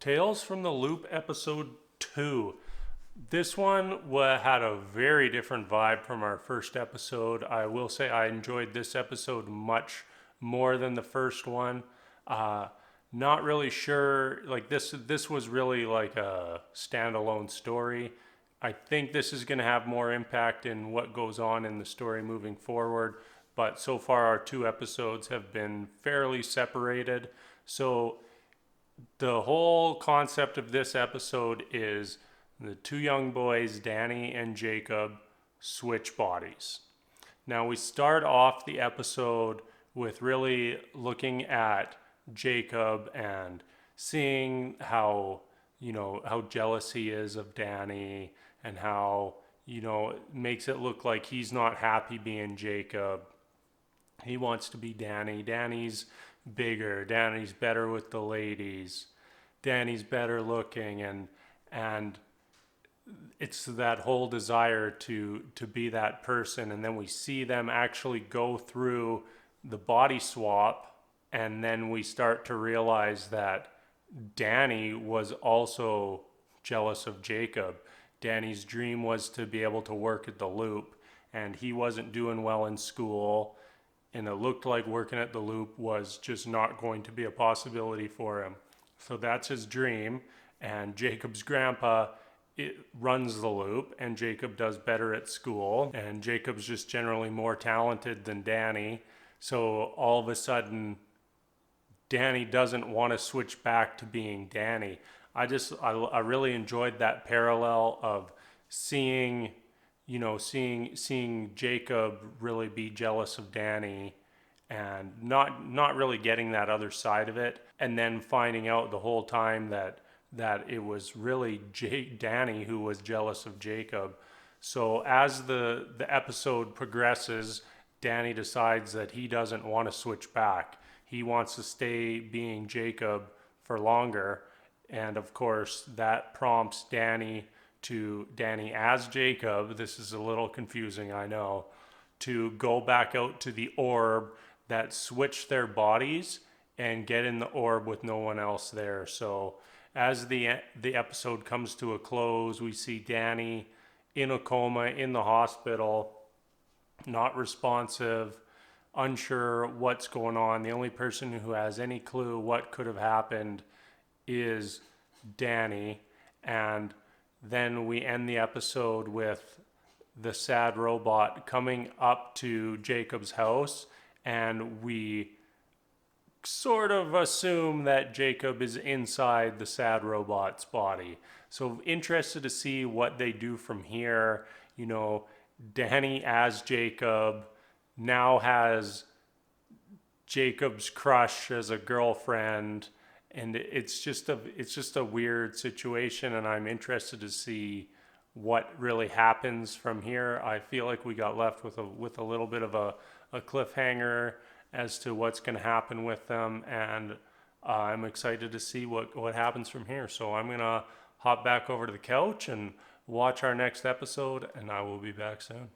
Tales from the Loop episode 2. This one had a very different vibe from our first episode. I will say I enjoyed this episode much more than the first one. Not really sure, like this was really like a standalone story. I think this is going to have more impact in what goes on in the story moving forward, but so far our two episodes have been fairly separated. So the whole concept of this episode is the two young boys, Danny and Jacob, switch bodies. Now we start off the episode with really looking at Jacob and seeing how jealous he is of Danny, and how it makes it look like he's not happy being Jacob. He wants to be Danny. Danny's bigger. Danny's better with the ladies. Danny's better looking, and it's that whole desire to be that person. And then we see them actually go through the body swap, and then we start to realize that Danny was also jealous of Jacob. Danny's dream was to be able to work at the Loop, and he wasn't doing well in school, and it looked like working at the Loop was just not going to be a possibility for him. So that's his dream, and Jacob's grandpa runs the Loop, and Jacob does better at school, and Jacob's just generally more talented than Danny. So all of a sudden, Danny doesn't want to switch back to being Danny. I really enjoyed that parallel of seeing Jacob really be jealous of Danny, and not really getting that other side of it, and then finding out the whole time that it was really Danny who was jealous of Jacob. So as the episode progresses, Danny decides that he doesn't want to switch back. He wants to stay being Jacob for longer. And of course, that prompts Danny as Jacob, this is a little confusing, I know, to go back out to the orb that switched their bodies and get in the orb with no one else there. So as the episode comes to a close, we see Danny in a coma in the hospital, not responsive, unsure what's going on. The only person who has any clue what could have happened is Danny. And then we end the episode with the sad robot coming up to Jacob's house, and we sort of assume that Jacob is inside the sad robot's body. So interested to see what they do from here. Danny as Jacob now has Jacob's crush as a girlfriend, and it's just a weird situation, and I'm interested to see what really happens from here. I feel like we got left with a little bit of a cliffhanger as to what's going to happen with them, and I'm excited to see what happens from here. So I'm going to hop back over to the couch and watch our next episode, and I will be back soon.